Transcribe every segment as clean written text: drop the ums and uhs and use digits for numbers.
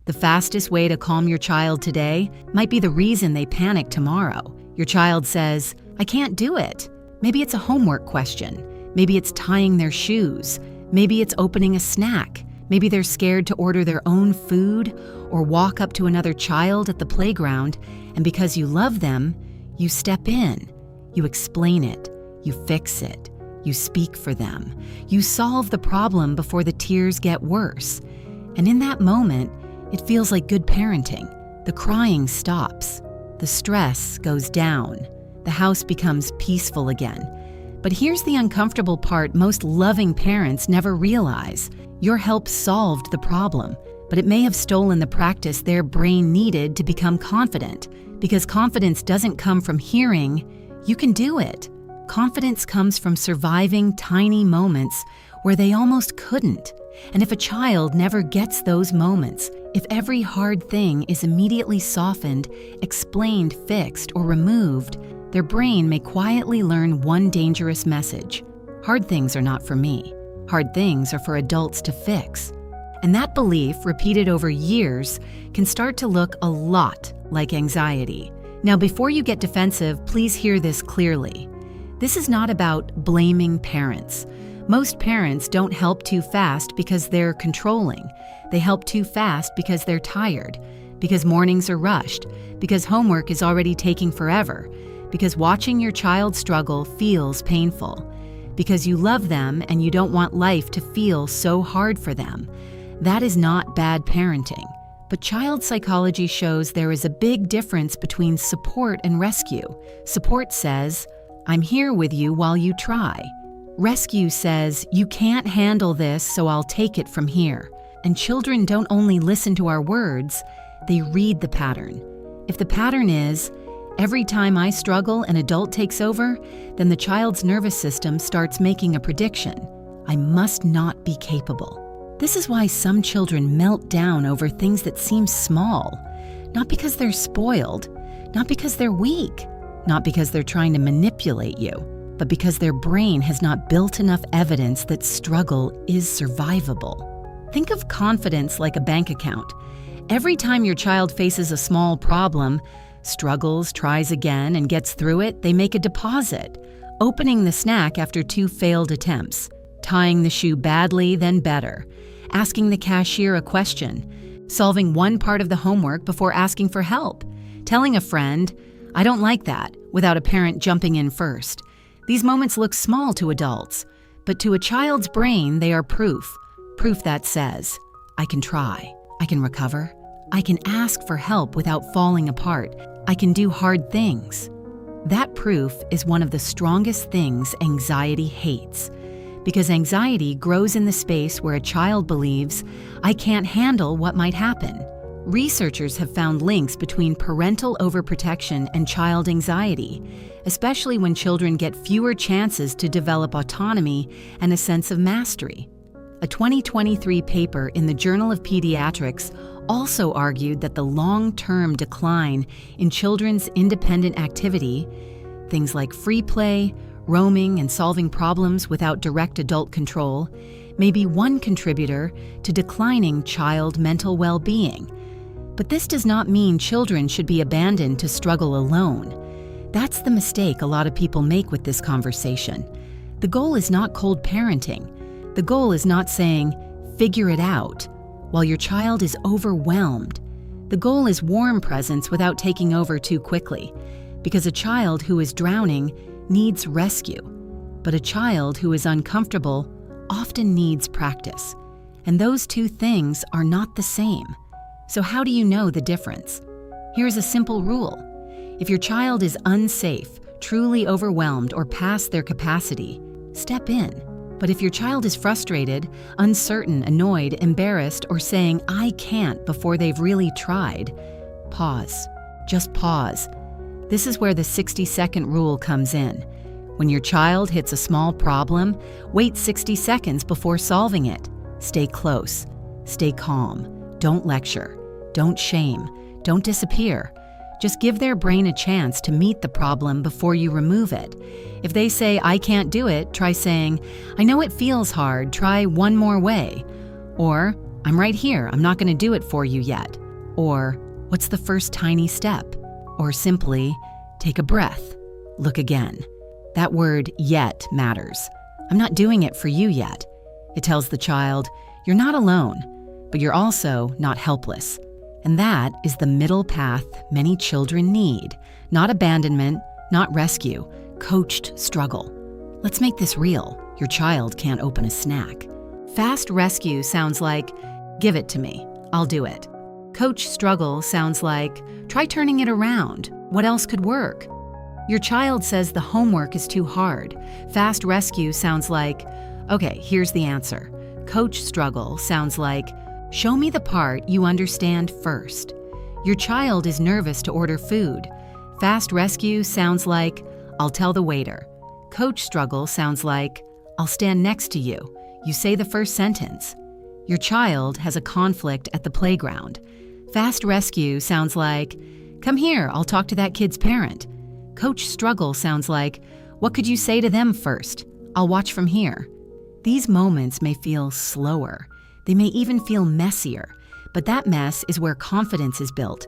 The fastest way to calm your child today might be the reason they panic tomorrow. Your child says, "I can't do it." Maybe it's a homework question. Maybe it's tying their shoes. Maybe it's opening a snack. Maybe they're scared to order their own food or walk up to another child at the playground, and because you love them, you step in. You explain it. You fix it. You speak for them. You solve the problem before the tears get worse. And in that moment, it feels like good parenting. The crying stops. The stress goes down. The house becomes peaceful again. But here's the uncomfortable part most loving parents never realize. Your help solved the problem, but it may have stolen the practice their brain needed to become confident. Because confidence doesn't come from hearing, "You can do it." Confidence comes from surviving tiny moments where they almost couldn't. And if a child never gets those moments, if every hard thing is immediately softened, explained, fixed, or removed, their brain may quietly learn one dangerous message. Hard things are not for me. Hard things are for adults to fix. And that belief, repeated over years, can start to look a lot like anxiety. Now, before you get defensive, please hear this clearly. This is not about blaming parents. Most parents don't help too fast because they're controlling. They help too fast because they're tired, because mornings are rushed, because homework is already taking forever, because watching your child struggle feels painful, because you love them and you don't want life to feel so hard for them. That is not bad parenting. But child psychology shows there is a big difference between support and rescue. Support says, "I'm here with you while you try." Rescue says, "You can't handle this, so I'll take it from here." And children don't only listen to our words, they read the pattern. If the pattern is, every time I struggle, an adult takes over, then the child's nervous system starts making a prediction. I must not be capable. This is why some children melt down over things that seem small. Not because they're spoiled, not because they're weak, not because they're trying to manipulate you, but because their brain has not built enough evidence that struggle is survivable. Think of confidence like a bank account. Every time your child faces a small problem, struggles, tries again, and gets through it, they make a deposit. Opening the snack after 2 failed attempts, tying the shoe badly, then better, asking the cashier a question, solving one part of the homework before asking for help, telling a friend, "I don't like that," without a parent jumping in first. These moments look small to adults, but to a child's brain, they are proof. Proof that says, "I can try, I can recover, I can ask for help without falling apart, I can do hard things." That proof is one of the strongest things anxiety hates, because anxiety grows in the space where a child believes, "I can't handle what might happen." Researchers have found links between parental overprotection and child anxiety, especially when children get fewer chances to develop autonomy and a sense of mastery. A 2023 paper in the Journal of Pediatrics also argued that the long-term decline in children's independent activity, things like free play, roaming, and solving problems without direct adult control, may be one contributor to declining child mental well-being. But this does not mean children should be abandoned to struggle alone. That's the mistake a lot of people make with this conversation. The goal is not cold parenting. The goal is not saying, "Figure it out," while your child is overwhelmed. The goal is warm presence without taking over too quickly, because a child who is drowning needs rescue, but a child who is uncomfortable often needs practice. And those two things are not the same. So how do you know the difference? Here's a simple rule. If your child is unsafe, truly overwhelmed, or past their capacity, step in. But if your child is frustrated, uncertain, annoyed, embarrassed, or saying, "I can't," before they've really tried, pause. Just pause. This is where the 60-second rule comes in. When your child hits a small problem, wait 60 seconds before solving it. Stay close. Stay calm. Don't lecture. Don't shame. Don't disappear. Just give their brain a chance to meet the problem before you remove it. If they say, "I can't do it," try saying, "I know it feels hard, try one more way." Or, I'm right here, I'm not going to do it for you yet. Or, what's the first tiny step? Or simply, take a breath, look again. That word yet matters. I'm not doing it for you yet. It tells the child, you're not alone, but you're also not helpless. And that is the middle path many children need. Not abandonment, not rescue, coached struggle. Let's make this real. Your child can't open a snack. Fast rescue sounds like, give it to me, I'll do it. Coach struggle sounds like, try turning it around. What else could work? Your child says the homework is too hard. Fast rescue sounds like, okay, here's the answer. Coach struggle sounds like, show me the part you understand first. Your child is nervous to order food. Fast rescue sounds like, I'll tell the waiter. Coach struggle sounds like, I'll stand next to you. You say the first sentence. Your child has a conflict at the playground. Fast rescue sounds like, come here, I'll talk to that kid's parent. Coach struggle sounds like, what could you say to them first? I'll watch from here. These moments may feel slower. They may even feel messier, but that mess is where confidence is built.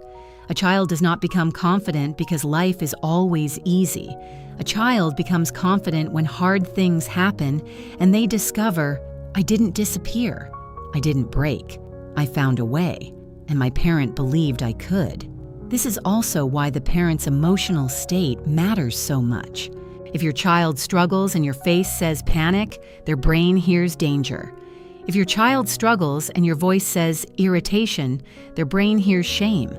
A child does not become confident because life is always easy. A child becomes confident when hard things happen and they discover, I didn't disappear. I didn't break. I found a way, and my parent believed I could. This is also why the parent's emotional state matters so much. If your child struggles and your face says panic, their brain hears danger. If your child struggles and your voice says irritation, their brain hears shame.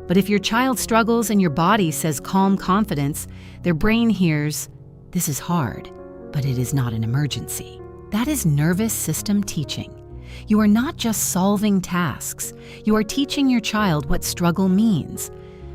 But if your child struggles and your body says calm confidence, their brain hears, this is hard, but it is not an emergency. That is nervous system teaching. You are not just solving tasks. You are teaching your child what struggle means.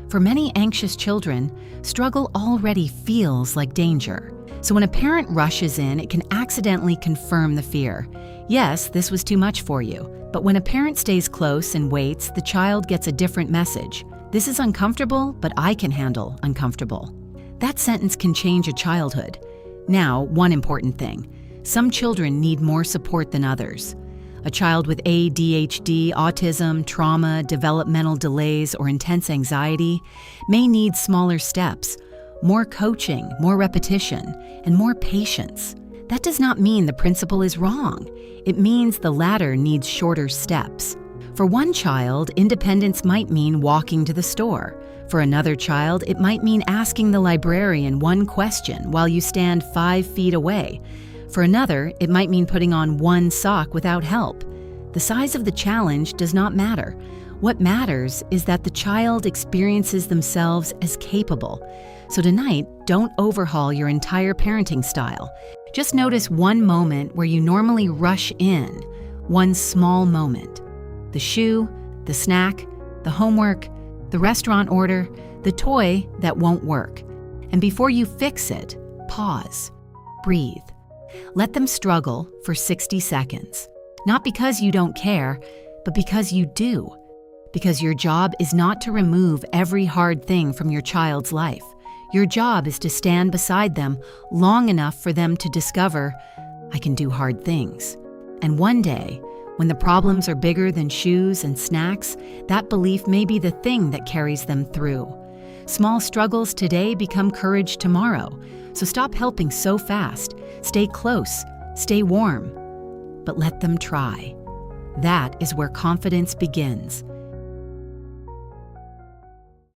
For many anxious children, struggle already feels like danger. So when a parent rushes in, it can accidentally confirm the fear. Yes, this was too much for you. But when a parent stays close and waits, the child gets a different message. This is uncomfortable, but I can handle uncomfortable. That sentence can change a childhood. Now, one important thing. Some children need more support than others. A child with ADHD, autism, trauma, developmental delays, or intense anxiety may need smaller steps, more coaching, more repetition, and more patience. That does not mean the principle is wrong. It means the latter needs shorter steps. For one child, independence might mean walking to the store. For another child, it might mean asking the librarian one question while you stand 5 feet away. For another, it might mean putting on one sock without help. The size of the challenge does not matter. What matters is that the child experiences themselves as capable. So tonight, don't overhaul your entire parenting style. Just notice one moment where you normally rush in, one small moment. The shoe, the snack, the homework, the restaurant order, the toy that won't work. And before you fix it, pause, breathe. Let them struggle for 60 seconds. Not because you don't care, but because you do. Because your job is not to remove every hard thing from your child's life. Your job is to stand beside them long enough for them to discover, I can do hard things. And one day, when the problems are bigger than shoes and snacks, that belief may be the thing that carries them through. Small struggles today become courage tomorrow. So stop helping so fast. Stay close, stay warm, but let them try. That is where confidence begins.